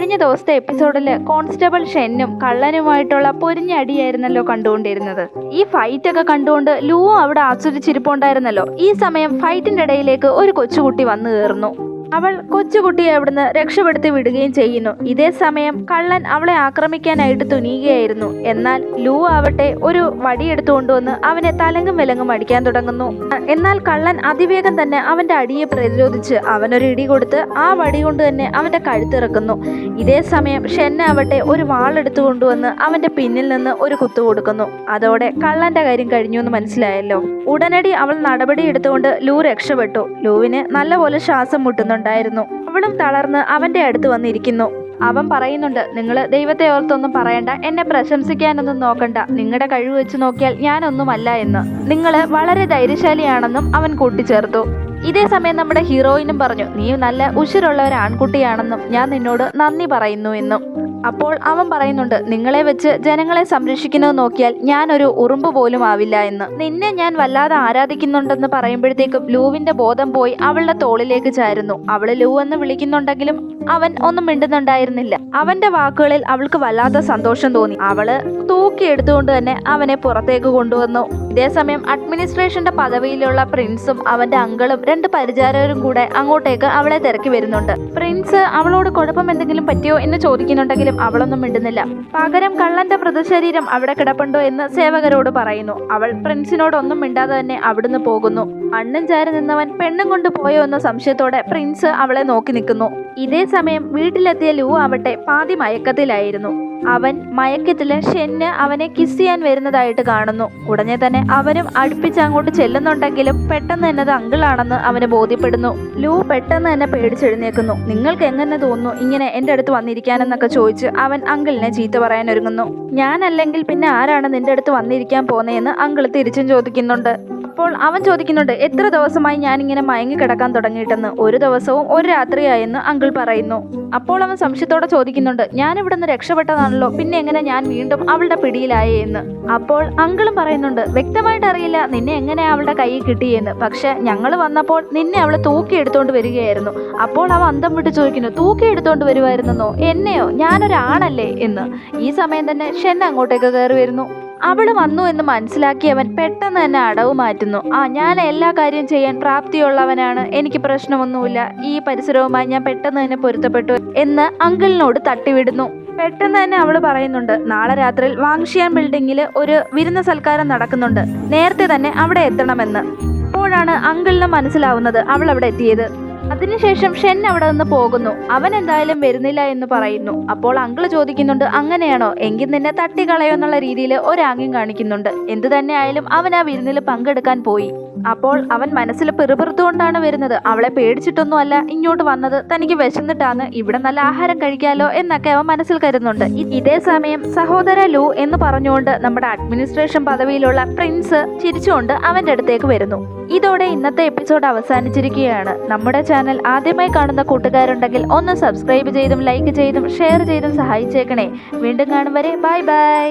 കഴിഞ്ഞ ദിവസത്തെ എപ്പിസോഡിൽ കോൺസ്റ്റബിൾ ഷെന്നും കള്ളനുമായിട്ടുള്ള പൊരിഞ്ഞ അടിയായിരുന്നല്ലോ കണ്ടുകൊണ്ടിരുന്നത്. ഈ ഫൈറ്റ് ഒക്കെ കണ്ടുകൊണ്ട് ലൂവും അവിടെ ആസ്വദിച്ചിരിപ്പുണ്ടായിരുന്നല്ലോ. ഈ സമയം ഫൈറ്റിന്റെ ഇടയിലേക്ക് ഒരു കൊച്ചുകുട്ടി വന്നു കയറുന്നു. അവൾ കൊച്ചുകുട്ടിയെ അവിടുന്ന് രക്ഷപ്പെടുത്തി വിടുകയും ചെയ്യുന്നു. ഇതേ സമയം കള്ളൻ അവളെ ആക്രമിക്കാനായിട്ട് തുനിയുകയായിരുന്നു. എന്നാൽ ലൂ ആവട്ടെ ഒരു വടിയെടുത്തു കൊണ്ടുവന്ന് അവനെ തലങ്ങും വിലങ്ങും അടിക്കാൻ തുടങ്ങുന്നു. എന്നാൽ കള്ളൻ അതിവേഗം തന്നെ അവന്റെ അടിയെ പ്രതിരോധിച്ച് അവനൊരു ഇടി കൊടുത്ത് ആ വടി കൊണ്ട് തന്നെ അവന്റെ കഴുത്തിറക്കുന്നു. ഇതേ സമയം ഷെൻ ആവട്ടെ ഒരു വാളെടുത്തു കൊണ്ടുവന്ന് അവന്റെ പിന്നിൽ നിന്ന് ഒരു കുത്തു കൊടുക്കുന്നു. അതോടെ കള്ളന്റെ കാര്യം കഴിഞ്ഞു എന്ന് മനസ്സിലായല്ലോ. ഉടനടി അവൾ നടപടി എടുത്തുകൊണ്ട് ലൂ രക്ഷപ്പെട്ടു. ലൂവിന് നല്ലപോലെ ശ്വാസം മുട്ടുന്നുണ്ടായിരുന്നു. അവളും തളർന്ന് അവന്റെ അടുത്ത് വന്നിരിക്കുന്നു. അവൻ പറയുന്നുണ്ട്, നിങ്ങൾ ദൈവത്തെ ഓർത്തൊന്നും പറയണ്ട, എന്നെ പ്രശംസിക്കാനൊന്നും നോക്കണ്ട, നിങ്ങളുടെ കഴിവ് വെച്ച് നോക്കിയാൽ ഞാനൊന്നുമല്ല എന്ന്. നിങ്ങൾ വളരെ ധൈര്യശാലിയാണെന്നും അവൻ കൂട്ടിച്ചേർത്തു. ഇതേ സമയം നമ്മുടെ ഹീറോയിനും പറഞ്ഞു, നീ നല്ല ഉശിരുള്ള ഒരു ആൺകുട്ടിയാണെന്നും ഞാൻ നിന്നോട് നന്ദി പറയുന്നു എന്നും. അപ്പോൾ അവൻ പറയുന്നുണ്ട്, നിങ്ങളെ വെച്ച് ജനങ്ങളെ സംരക്ഷിക്കുന്നത് നോക്കിയാൽ ഞാനൊരു ഉറുമ്പ് പോലും ആവില്ല എന്ന്. നിന്നെ ഞാൻ വല്ലാതെ ആരാധിക്കുന്നുണ്ടെന്ന് പറയുമ്പോഴത്തേക്കും ലൂവിന്റെ ബോധം പോയി അവളുടെ തോളിലേക്ക് ചാരുന്നു. അവള് ലൂ എന്ന് വിളിക്കുന്നുണ്ടെങ്കിലും അവൻ ഒന്നും മിണ്ടുന്നുണ്ടായിരുന്നില്ല. അവന്റെ വാക്കുകളിൽ അവൾക്ക് വല്ലാത്ത സന്തോഷം തോന്നി. അവള് തൂക്കിയെടുത്തുകൊണ്ട് തന്നെ അവനെ പുറത്തേക്ക് കൊണ്ടുവന്നു. ഇതേസമയം അഡ്മിനിസ്ട്രേഷന്റെ പദവിയിലുള്ള പ്രിൻസും അവന്റെ അങ്കിളും രണ്ട് പരിചാരകരും കൂടെ അങ്ങോട്ടേക്ക് അവളെ തിരക്കി വരുന്നുണ്ട്. പ്രിൻസ് അവളോട് കുഴപ്പം എന്തെങ്കിലും പറ്റിയോ എന്ന് ചോദിക്കുന്നുണ്ടെങ്കിലും അവളൊന്നും മിണ്ടുന്നില്ല. പകരം കള്ളന്റെ മൃതശരീരം അവിടെ കിടപ്പുണ്ടോ എന്ന് സേവകരോട് പറയുന്നു. അവൾ പ്രിൻസിനോടൊന്നും മിണ്ടാതെ തന്നെ അവിടുന്ന് പോകുന്നു. മണ്ണും ചാരി നിന്നവൻ പെണ്ണും കൊണ്ട് പോയോ എന്ന സംശയത്തോടെ പ്രിൻസ് അവളെ നോക്കി നിൽക്കുന്നു. ഇതേ സമയം വീട്ടിലെത്തിയ ലൂ ആവട്ടെ പാതി മയക്കത്തിലായിരുന്നു. അവൻ മയക്കത്തില് ഷെന്ന് അവനെ കിസ് ചെയ്യാൻ വരുന്നതായിട്ട് കാണുന്നു. ഉടനെ തന്നെ അവനും അടുപ്പിച്ച് അങ്ങോട്ട് ചെല്ലുന്നുണ്ടെങ്കിലും പെട്ടെന്ന് തന്നെ അത് അങ്കിളാണെന്ന് അവന് ബോധ്യപ്പെടുന്നു. ലൂ പെട്ടെന്ന് തന്നെ പേടിച്ചെഴുന്നേക്കുന്നു. നിങ്ങൾക്ക് എങ്ങനെ തോന്നുന്നു ഇങ്ങനെ എൻ്റെ അടുത്ത് വന്നിരിക്കാനെന്നൊക്കെ ചോദിച്ച് അവൻ അങ്കിളിനെ ചീത്ത പറയാൻ ഒരുങ്ങുന്നു. ഞാനല്ലെങ്കിൽ പിന്നെ ആരാണ് നിന്റെ അടുത്ത് വന്നിരിക്കാൻ പോന്നതെന്ന് അങ്കിൾ തിരിച്ചും ചോദിക്കുന്നുണ്ട്. അപ്പോൾ അവൻ ചോദിക്കുന്നുണ്ട്, എത്ര ദിവസമായി ഞാനിങ്ങനെ മയങ്ങി കിടക്കാൻ തുടങ്ങിയിട്ടെന്ന്. ഒരു ദിവസവും ഒരു രാത്രിയായെന്ന് അങ്കിൾ പറയുന്നു. അപ്പോൾ അവൻ സംശയത്തോടെ ചോദിക്കുന്നുണ്ട്, ഞാൻ ഇവിടുന്ന് രക്ഷപ്പെട്ടതാണല്ലോ, പിന്നെ എങ്ങനെ ഞാൻ വീണ്ടും അവളുടെ പിടിയിലായേ എന്ന്. അപ്പോൾ അങ്കിളും പറയുന്നുണ്ട്, വ്യക്തമായിട്ട് അറിയില്ല നിന്നെ എങ്ങനെ അവളുടെ കയ്യിൽ കിട്ടിയെന്ന്, പക്ഷെ ഞങ്ങൾ വന്നപ്പോൾ നിന്നെ അവളെ തൂക്കി എടുത്തോണ്ട് വരികയായിരുന്നു. അപ്പോൾ അവൻ അന്തം വിട്ട് ചോദിക്കുന്നു, തൂക്കി എടുത്തോണ്ട് വരുമായിരുന്നോ? എന്നെയോ? ഞാനൊരാണല്ലേ എന്ന്. ഈ സമയം തന്നെ ഷെൻ അങ്ങോട്ടേക്ക് കയറി വരുന്നു. അവള് വന്നു എന്ന് മനസ്സിലാക്കിയവൻ പെട്ടെന്ന് തന്നെ അടവ് മാറ്റുന്നു. ഞാൻ എല്ലാ കാര്യവും ചെയ്യാൻ പ്രാപ്തിയുള്ളവനാണ്, എനിക്ക് പ്രശ്നമൊന്നുമില്ല, ഈ പരിസരവുമായി ഞാൻ പെട്ടെന്ന് തന്നെ പൊരുത്തപ്പെട്ടു എന്ന് അങ്കിളിനോട് തട്ടിവിടുന്നു. പെട്ടെന്ന് തന്നെ അവള് പറയുന്നുണ്ട്, നാളെ രാത്രിയിൽ വാങ്ഷിയാൻ ബിൽഡിങ്ങിൽ ഒരു വിരുന്ന സൽക്കാരം നടക്കുന്നുണ്ട്, നേരത്തെ തന്നെ അവിടെ എത്തണമെന്ന്. അപ്പോഴാണ് അങ്കിളിന് മനസ്സിലാവുന്നത് അവൾ അവിടെ എത്തിയത്. അതിനുശേഷം ഷെൻ അവിടെ നിന്ന് പോകുന്നു. അവൻ എന്തായാലും വരുന്നില്ല എന്ന് പറയുന്നു. അപ്പോൾ അങ്കിള് ചോദിക്കുന്നുണ്ട്, അങ്ങനെയാണോ? എങ്കിൽ നിന്നെ തട്ടിക്കളയോ എന്നുള്ള രീതിയിൽ ഒരാംഗ്യം കാണിക്കുന്നുണ്ട്. എന്തു തന്നെ ആയാലും അവൻ ആ വിരുന്നിൽ പങ്കെടുക്കാൻ പോയി. അപ്പോൾ അവൻ മനസ്സിൽ പിറുപിറുത്തുകൊണ്ടാണ് വരുന്നത്. അവളെ പേടിച്ചിട്ടൊന്നും അല്ല ഇങ്ങോട്ട് വന്നത്, തനിക്ക് വിശന്നിട്ടാണ്, ഇവിടെ നല്ല ആഹാരം കഴിക്കാലോ എന്നൊക്കെ അവൻ മനസ്സിൽ കരുതുന്നുണ്ട്. ഇതേ സമയം സഹോദര ലൂ എന്ന് പറഞ്ഞുകൊണ്ട് നമ്മുടെ അഡ്മിനിസ്ട്രേഷൻ പദവിയിലുള്ള പ്രിൻസ് ചിരിച്ചുകൊണ്ട് അവന്റെ അടുത്തേക്ക് വരുന്നു. ഇതോടെ ഇന്നത്തെ എപ്പിസോഡ് അവസാനിച്ചിരിക്കുകയാണ്. നമ്മുടെ ചാനൽ ആദ്യമായി കാണുന്ന കൂട്ടുകാരുണ്ടെങ്കിൽ ഒന്ന് സബ്സ്ക്രൈബ് ചെയ്തും ലൈക്ക് ചെയ്തും ഷെയർ ചെയ്തും സഹായിച്ചേക്കണേ. വീണ്ടും കാണും വരെ ബൈ ബൈ.